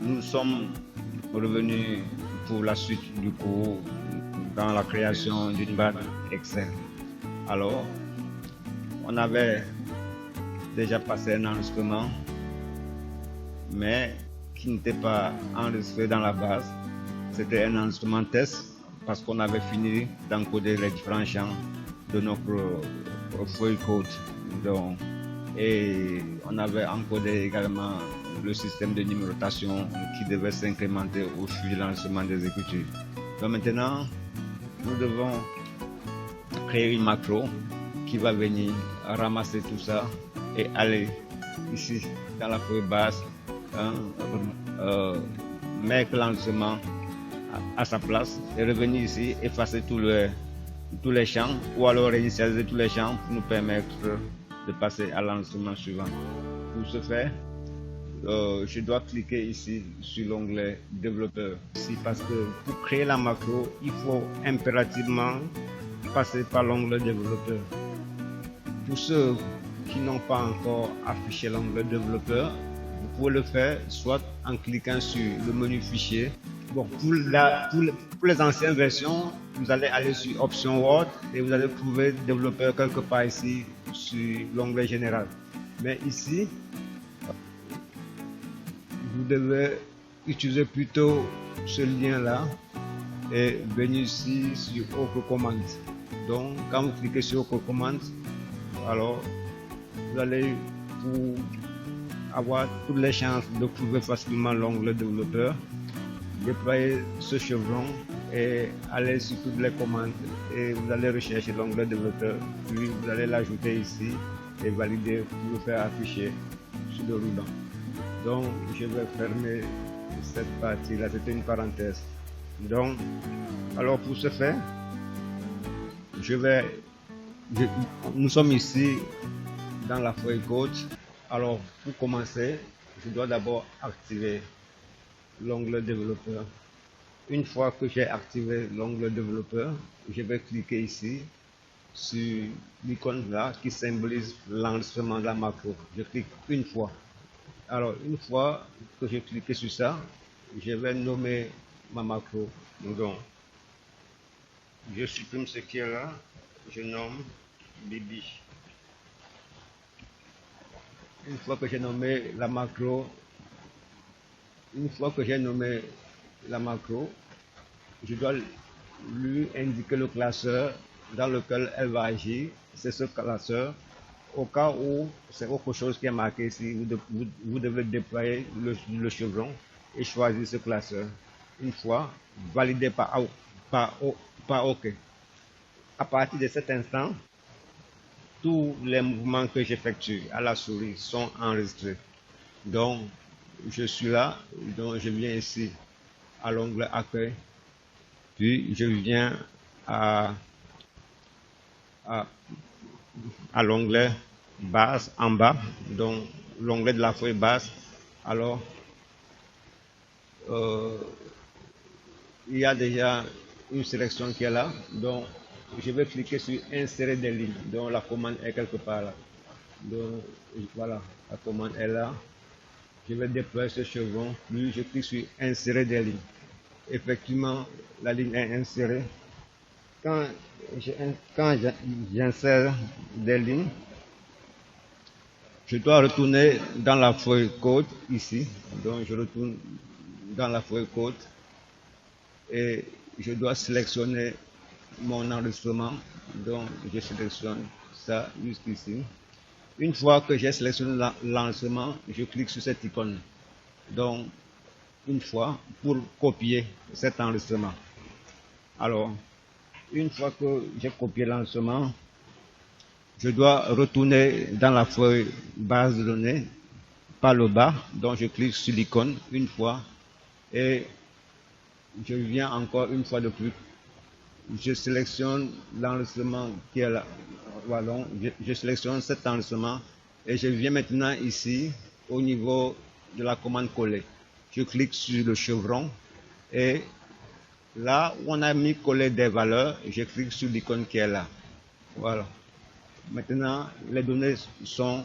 nous sommes revenus pour la suite du cours dans la création d'une base Excel. Alors, on avait déjà passé un enregistrement, mais qui n'était pas enregistré dans la base. C'était un enregistrement test parce qu'on avait fini d'encoder les différents champs de notre feuille code. Donc, et on avait encodé également le système de numérotation qui devait s'incrémenter au fil de l'enregistrement des écritures. Donc maintenant, nous devons créer une macro qui va venir ramasser tout ça et aller ici dans la feuille base, mettre l'enregistrement à sa place et revenir ici, effacer tous les champs ou alors réinitialiser tous les champs pour nous permettre de passer à l'enregistrement suivant. Pour ce faire, je dois cliquer ici sur l'onglet développeur ici parce que pour créer la macro, il faut impérativement passer par l'onglet développeur. Pour ceux qui n'ont pas encore affiché l'onglet développeur, vous pouvez le faire soit en cliquant sur le menu fichier. Bon, pour les anciennes versions, vous allez aller sur option Word et vous allez trouver développeur quelque part ici sur l'onglet général. Mais ici, vous devez utiliser plutôt ce lien là et venir ici sur autre commande. Donc quand vous cliquez sur autre commande, alors vous allez, pour avoir toutes les chances de trouver facilement l'onglet développeur, déployer ce chevron et aller sur toutes les commandes et vous allez rechercher l'onglet développeur, puis vous allez l'ajouter ici et valider pour le faire afficher sur le ruban. Donc je vais fermer cette partie là, c'était une parenthèse. Donc alors pour ce faire, nous sommes ici dans la feuille code. Alors pour commencer, je dois d'abord activer l'onglet développeur. Une fois que j'ai activé l'onglet développeur, je vais cliquer ici sur l'icône là qui symbolise l'enregistrement de la macro. Je clique une fois. Alors une fois que j'ai cliqué sur ça, je vais nommer ma macro. Donc je supprime ce qui est là, je nomme Bibi. Une fois que j'ai nommé la macro, je dois lui indiquer le classeur dans lequel elle va agir. C'est ce classeur. Au cas où c'est autre chose qui est marqué ici, vous devez déployer le chevron et choisir ce classeur. Une fois, validé par OK. À partir de cet instant, tous les mouvements que j'effectue à la souris sont enregistrés. Donc, je suis là, donc je viens ici à l'onglet accueil, puis je viens à l'onglet base en bas, donc l'onglet de la feuille base. Alors, il y a déjà une sélection qui est là, donc je vais cliquer sur insérer des lignes, donc la commande est quelque part là. Donc voilà, la commande est là. Je vais déployer ce chevron, puis je clique sur insérer des lignes. Effectivement, la ligne est insérée. Quand j'insère des lignes, je dois retourner dans la feuille code ici. Donc je retourne dans la feuille code et je dois sélectionner mon enregistrement. Donc je sélectionne ça jusqu'ici. Une fois que j'ai sélectionné l'enregistrement, je clique sur cette icône. Donc une fois pour copier cet enregistrement. Alors une fois que j'ai copié l'enregistrement, je dois retourner dans la feuille base de données par le bas. Donc je clique sur l'icône une fois et je viens encore une fois de plus. Je sélectionne l'enregistrement qui est là. Voilà, je sélectionne cet enregistrement et je viens maintenant ici au niveau de la commande coller. Je clique sur le chevron et là où on a mis coller des valeurs, je clique sur l'icône qui est là. Voilà. Maintenant, les données sont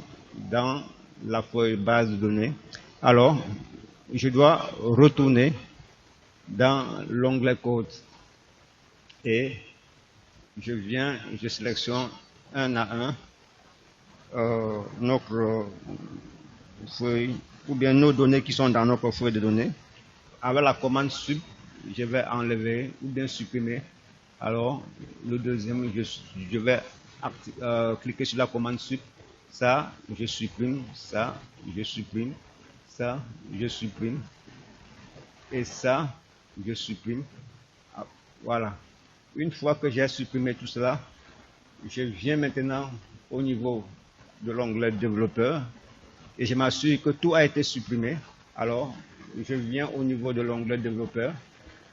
dans la feuille base de données. Alors, je dois retourner dans l'onglet code et je sélectionne un à un notre feuille ou bien nos données qui sont dans notre feuille de données. Avec la commande sup, je vais enlever ou bien supprimer. Alors, le deuxième, je vais cliquer sur la commande sup. Ça, je supprime. Ça, je supprime. Ça, je supprime. Et ça, je supprime. Voilà. Une fois que j'ai supprimé tout cela, je viens maintenant au niveau de l'onglet développeur et je m'assure que tout a été supprimé. Alors, je viens au niveau de l'onglet développeur,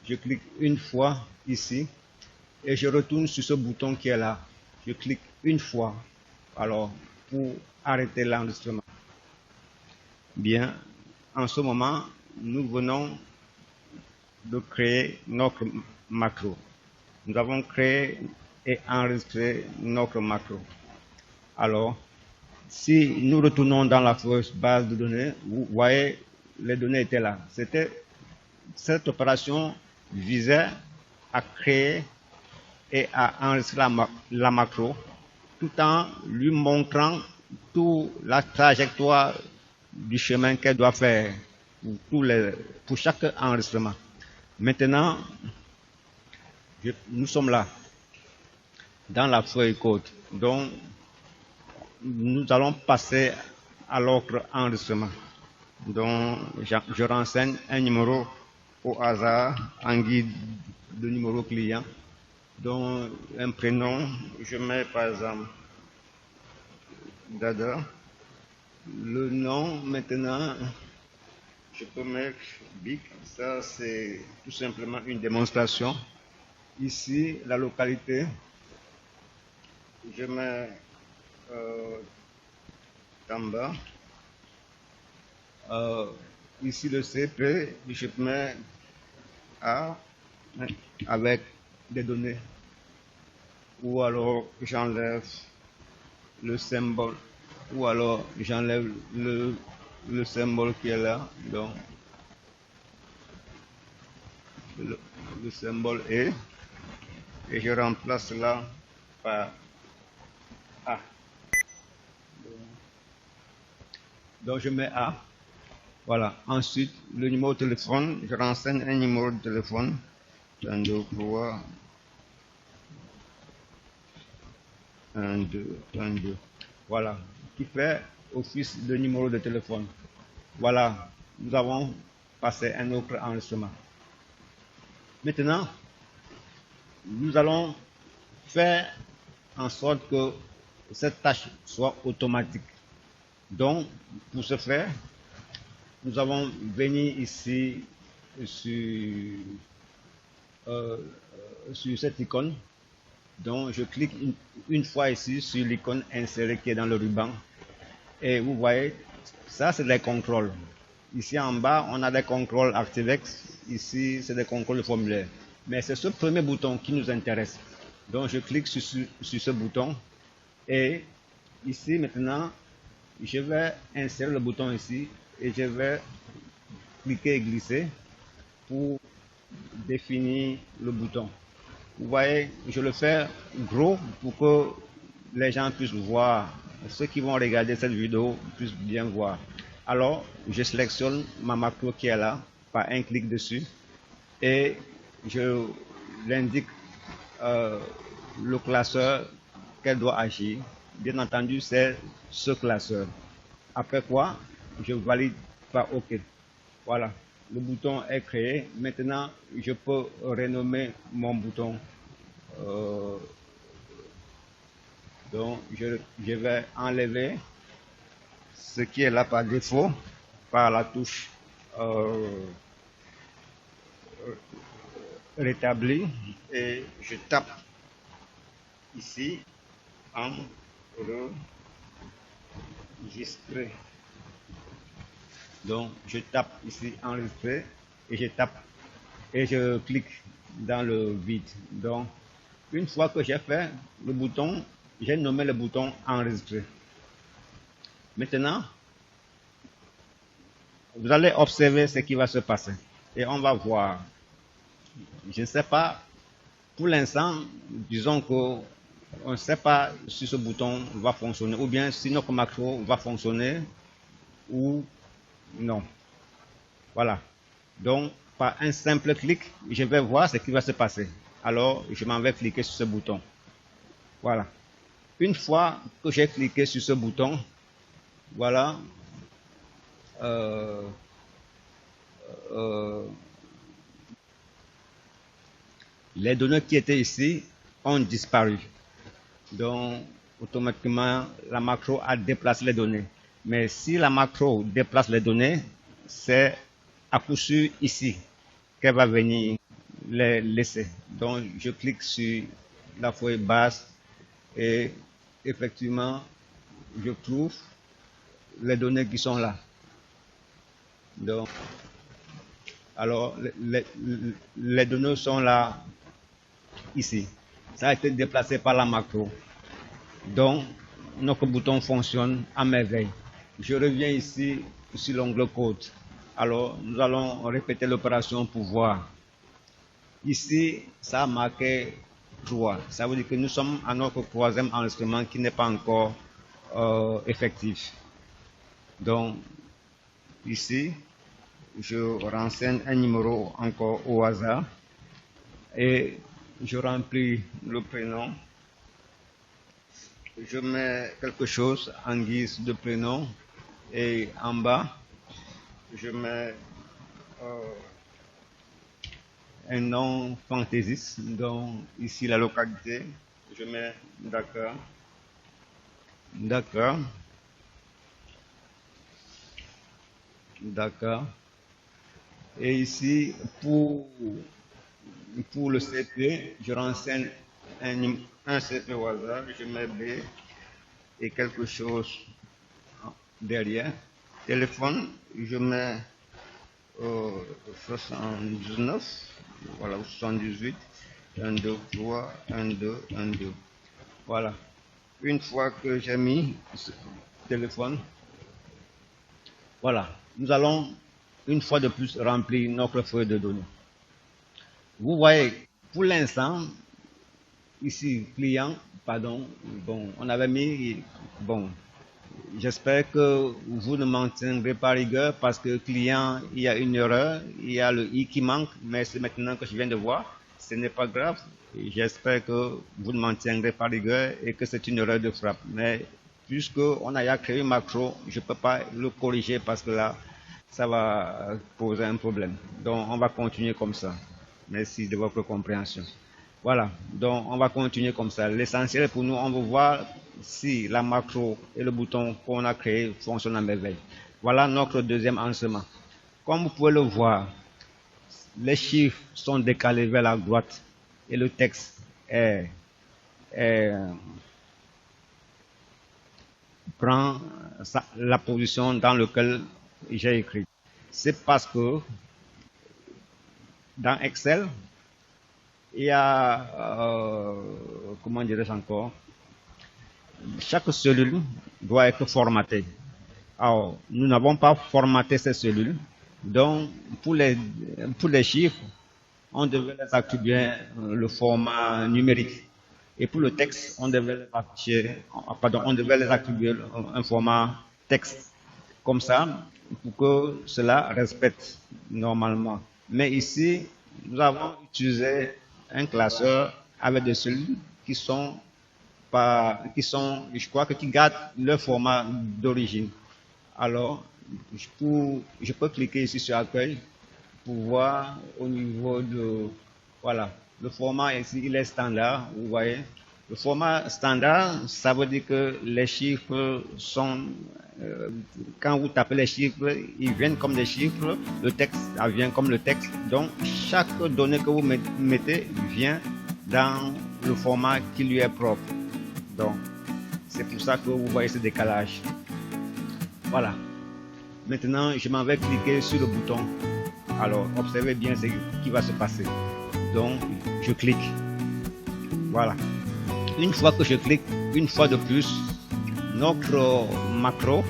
je clique une fois ici et je retourne sur ce bouton qui est là. Je clique une fois, alors, pour arrêter l'enregistrement. Bien, en ce moment, nous venons de créer notre macro. Nous avons créé et enregistré notre macro. Alors, si nous retournons dans la base de données, vous voyez, les données étaient là. Cette opération visait à créer et à enregistrer la macro, tout en lui montrant toute la trajectoire du chemin qu'elle doit faire pour chaque enregistrement. Maintenant, nous sommes là, dans la feuille code. Donc, nous allons passer à l'autre enregistrement. Donc, je renseigne un numéro au hasard en guide de numéro client. Donc, un prénom, je mets par exemple Dada. Le nom, maintenant, je peux mettre Big. Ça, c'est tout simplement une démonstration. Ici, la localité, je mets Tamba. Ici, le CP, je mets A avec des données. Ou alors, j'enlève le symbole. Ou alors, j'enlève le symbole qui est là. Donc, le symbole est. Et je remplace là par A. Donc, je mets A. Voilà. Ensuite, le numéro de téléphone, je renseigne un numéro de téléphone. 32 3 1 2 32. Voilà. Qui fait office de numéro de téléphone. Voilà. Nous avons passé un autre enregistrement. Maintenant, nous allons faire en sorte que cette tâche soit automatique. Donc, pour ce faire, nous allons venir ici sur cette icône. Donc, je clique une fois ici sur l'icône insérée qui est dans le ruban. Et vous voyez, ça c'est les contrôles. Ici en bas, on a des contrôles ActiveX. Ici, c'est des contrôles de formulaire. Mais c'est ce premier bouton qui nous intéresse. Donc, je clique sur ce bouton. Et ici, maintenant, je vais insérer le bouton ici. Et je vais cliquer et glisser pour définir le bouton. Vous voyez, je le fais gros pour que les gens puissent voir. Ceux qui vont regarder cette vidéo puissent bien voir. Alors, je sélectionne ma macro qui est là par un clic dessus et je l'indique le classeur qu'elle doit agir. Bien entendu, c'est ce classeur. Après quoi, je valide par OK. Voilà, le bouton est créé. Maintenant, je peux renommer mon bouton. Donc, je vais enlever ce qui est là par défaut par la touche rétablir et je tape ici enregistrer. Donc, je tape ici enregistrer et je tape et je clique dans le vide. Donc, une fois que j'ai fait le bouton, j'ai nommé le bouton enregistrer. Maintenant, vous allez observer ce qui va se passer. Et on va voir. Je ne sais pas, pour l'instant, disons qu'on ne sait pas si ce bouton va fonctionner, ou bien si notre macro va fonctionner, ou non. Voilà. Donc, par un simple clic, je vais voir ce qui va se passer. Alors, je m'en vais cliquer sur ce bouton. Voilà. Une fois que j'ai cliqué sur ce bouton, voilà, euh, euh, les données qui étaient ici ont disparu. Donc, automatiquement, la macro a déplacé les données. Mais si la macro déplace les données, c'est à coup sûr ici qu'elle va venir les laisser. Donc, je clique sur la feuille basse et effectivement, je trouve les données qui sont là. Donc, alors, les données sont là, ici. Ça a été déplacé par la macro. Donc, notre bouton fonctionne à merveille. Je reviens ici sur l'onglet code. Alors, nous allons répéter l'opération pour voir. Ici, ça a marqué 3. Ça veut dire que nous sommes à notre troisième enregistrement qui n'est pas encore effectif. Donc, ici, je renseigne un numéro encore au hasard et je remplis le prénom. Je mets quelque chose en guise de prénom et en bas, je mets un nom fantaisiste, donc ici la localité, je mets Dakar, Dakar, Dakar, et ici pour le CP, je renseigne un CP au hasard, je mets B et quelque chose derrière. Téléphone, je mets 79, voilà, 78, 1, 2, 3, 1, 2, 1, 2. Voilà. Une fois que j'ai mis ce téléphone, voilà, nous allons une fois de plus remplir notre feuille de données. Vous voyez, pour l'instant, ici, client, pardon, bon, on avait mis, bon, j'espère que vous ne m'en tiendrez pas rigueur parce que client, il y a une erreur, il y a le i qui manque, mais c'est maintenant que je viens de voir, ce n'est pas grave. J'espère que vous ne m'en tiendrez pas rigueur et que c'est une erreur de frappe. Mais puisque on a créé une macro, je ne peux pas le corriger parce que là, ça va poser un problème. Donc, on va continuer comme ça. Merci de votre compréhension. Voilà, donc on va continuer comme ça. L'essentiel pour nous, on veut voir si la macro et le bouton qu'on a créé fonctionnent à merveille. Voilà notre deuxième enseignement. Comme vous pouvez le voir, les chiffres sont décalés vers la droite et le texte prend la position dans laquelle j'ai écrit. C'est parce que dans Excel, il y a, comment dirais-je encore, chaque cellule doit être formatée. Alors, nous n'avons pas formaté ces cellules, donc pour les chiffres, on devait les attribuer le format numérique. Et pour le texte, on devait les attribuer un format texte. Comme ça, pour que cela respecte normalement. Mais ici, nous avons utilisé un classeur avec des cellules qui sont, je crois qui gardent leur format d'origine. Alors, je peux cliquer ici sur accueil pour voir au niveau de, voilà, le format ici, il est standard, vous voyez. Le format standard, ça veut dire que les chiffres sont, quand vous tapez les chiffres, ils viennent comme des chiffres, le texte vient comme le texte. Donc, chaque donnée que vous mettez vient dans le format qui lui est propre. Donc, c'est pour ça que vous voyez ce décalage. Voilà. Maintenant, je m'en vais cliquer sur le bouton. Alors, observez bien ce qui va se passer. Donc, je clique. Voilà. Une fois que je clique, une fois de plus, notre macro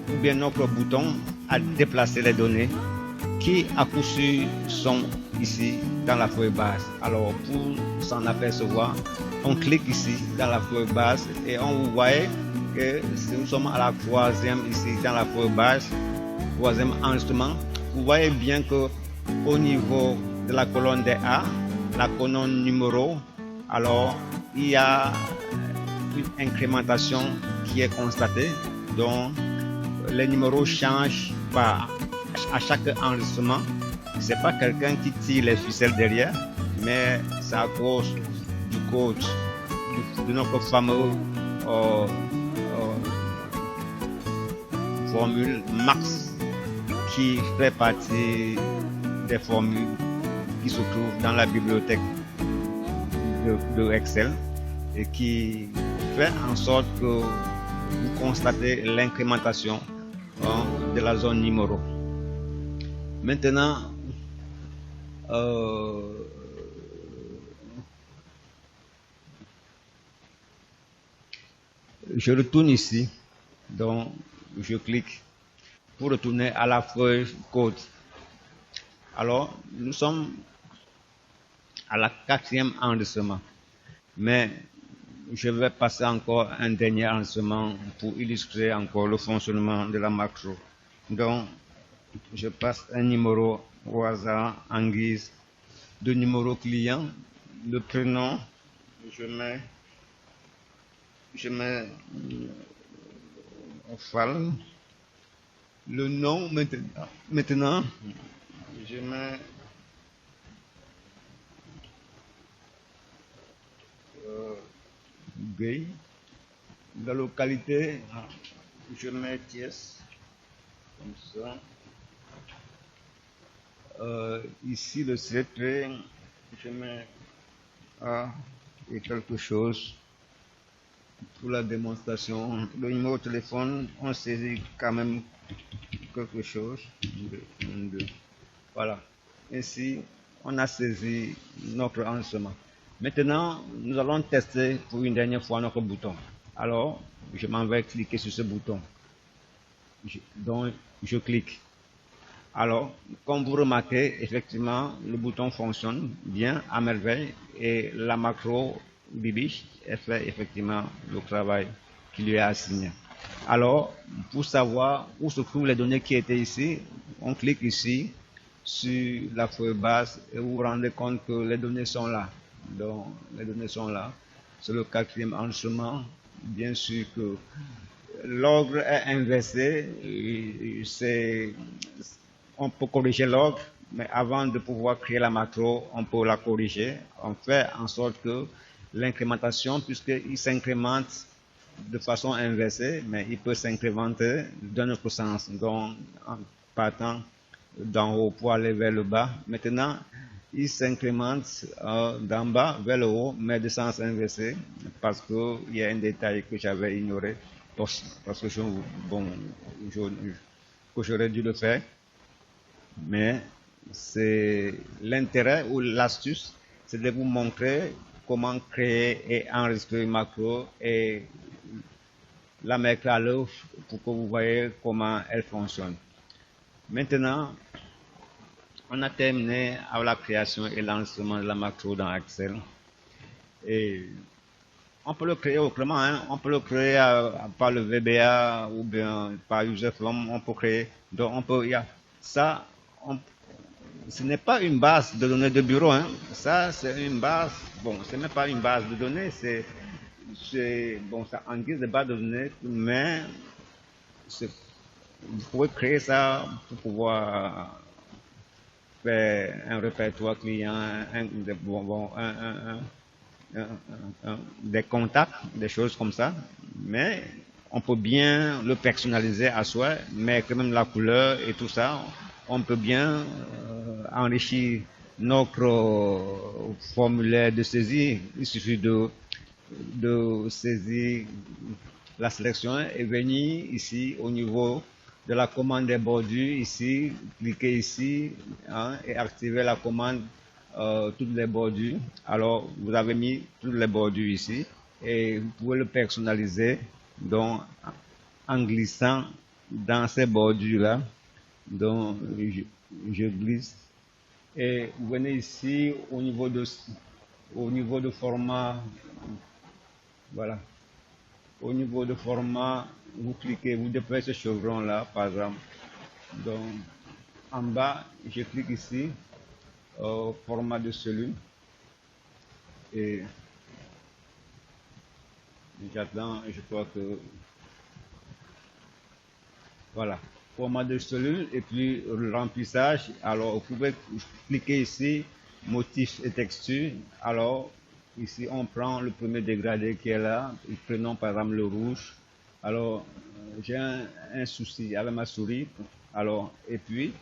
ou bien notre bouton à déplacer les données qui à coup sûr sont ici dans la feuille base. Alors pour s'en apercevoir, on clique ici dans la feuille base et on vous voit que nous sommes à la troisième ici dans la feuille base, troisième enregistrement. Vous voyez bien que au niveau de la colonne des A, la colonne numéro, alors il y a une incrémentation qui est constatée, donc les numéros changent à chaque enregistrement. C'est pas quelqu'un qui tire les ficelles derrière, mais c'est à cause du code de notre fameux formule max qui fait partie des formules qui se trouvent dans la bibliothèque de Excel et qui fait en sorte que vous constatez l'incrémentation de la zone numéro. Maintenant, je retourne ici, donc je clique pour retourner à la feuille code. Alors, nous sommes à la quatrième enregistrement, mais je vais passer encore un dernier enregistrement pour illustrer encore le fonctionnement de la macro. Donc, je passe un numéro au hasard en guise de numéro client. Le prénom, je mets FAL. Le nom, maintenant je mets Gay. La localité, je mets Thiès, comme ça. Ici, le secret, je mets A et quelque chose pour la démonstration. Le numéro de téléphone, on saisit quand même quelque chose. Voilà. Ainsi, on a saisi notre enregistrement. Maintenant, nous allons tester pour une dernière fois notre bouton. Alors, je m'en vais cliquer sur ce bouton. Donc, je clique. Alors, comme vous remarquez, effectivement, le bouton fonctionne bien, à merveille, et la macro Bibiche fait effectivement le travail qui lui est assigné. Alors, pour savoir où se trouvent les données qui étaient ici, on clique ici sur la feuille base et vous vous rendez compte que les données sont là. Donc, les données sont là. C'est le quatrième enregistrement. Bien sûr que l'ordre est inversé. On peut corriger l'ordre, mais avant de pouvoir créer la macro, on peut la corriger. On fait en sorte que l'incrémentation, puisqu'il s'incrémente de façon inversée, mais il peut s'incrémenter d'un autre sens, donc en partant d'en haut pour aller vers le bas. Maintenant, il s'incrémente d'en bas vers le haut, mais de sens inversé, parce qu'il y a un détail que j'avais ignoré, parce que j'aurais dû le faire. Mais c'est l'intérêt ou l'astuce, c'est de vous montrer comment créer et enregistrer une macro et la mettre à l'œuvre pour que vous voyez comment elle fonctionne. Maintenant, on a terminé avec la création et l'enregistrement de la macro dans Excel. Et on peut le créer autrement, hein. On peut le créer par le VBA ou bien par userform, on peut créer. Donc on peut, ça, ce n'est pas une base de données de bureau, hein. Ça c'est une base, bon, ce n'est pas une base de données, c'est ça en guise de base de données, mais vous pouvez créer ça pour pouvoir faire un répertoire client, des contacts, des choses comme ça, mais on peut bien le personnaliser à soi, mettre même la couleur et tout ça. On peut bien enrichir notre formulaire de saisie. Il suffit de saisir la sélection et venir ici au niveau de la commande des bordures, ici, cliquer ici et activer la commande toutes les bordures. Alors, vous avez mis toutes les bordures ici et vous pouvez le personnaliser donc en glissant dans ces bordures-là Donc, je glisse. Et vous venez ici au niveau de format, voilà. Au niveau de format, vous cliquez, vous déplacez ce chevron là, par exemple. Donc, en bas, je clique ici, format de cellule. Et j'attends, je crois que, voilà. Format de cellule et puis le remplissage. Alors, vous pouvez cliquer ici, motif et texture. Alors, ici, on prend le premier dégradé qui est là. Prenons par exemple le rouge. Alors, j'ai un souci avec ma souris. Alors, et puis,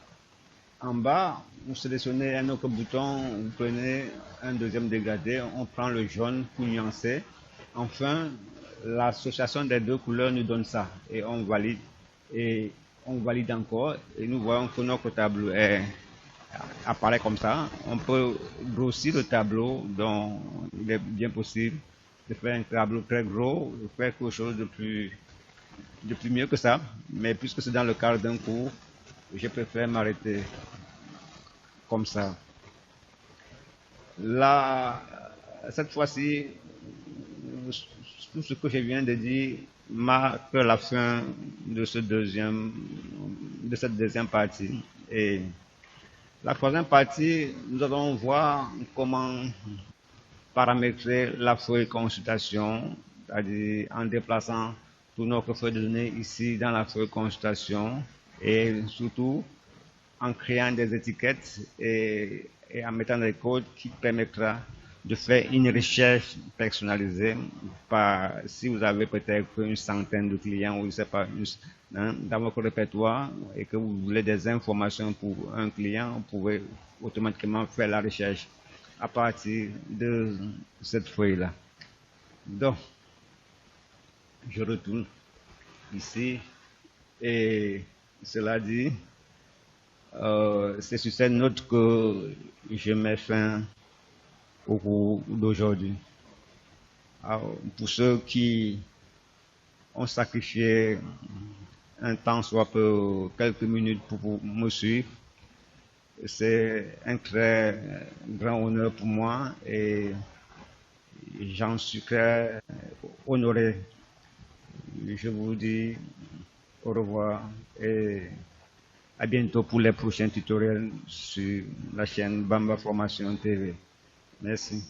en bas, vous sélectionnez un autre bouton, vous prenez un deuxième dégradé, on prend le jaune pour nuancer. Enfin, l'association des deux couleurs nous donne ça et on valide. Et on valide encore et nous voyons que notre tableau apparaît comme ça. On peut grossir le tableau, donc il est bien possible de faire un tableau très gros, de faire quelque chose de plus mieux que ça. Mais puisque c'est dans le cadre d'un cours, je préfère m'arrêter comme ça. Là, cette fois-ci, tout ce que je viens de dire marque la fin de cette deuxième partie. Et la troisième partie, nous allons voir comment paramétrer la feuille consultation, c'est-à-dire en déplaçant toute notre feuille de données ici dans la feuille consultation et surtout en créant des étiquettes et en mettant des codes qui permettra de faire une recherche personnalisée si vous avez peut-être une centaine de clients ou je ne sais pas, dans votre répertoire et que vous voulez des informations pour un client, vous pouvez automatiquement faire la recherche à partir de cette feuille-là. Donc, je retourne ici et cela dit, c'est sur cette note que je mets fin au cours d'aujourd'hui. Pour ceux qui ont sacrifié un temps, soit peu, quelques minutes pour me suivre, c'est un très grand honneur pour moi et j'en suis très honoré. Je vous dis au revoir et à bientôt pour les prochains tutoriels sur la chaîne Bamba Formation TV. Merci.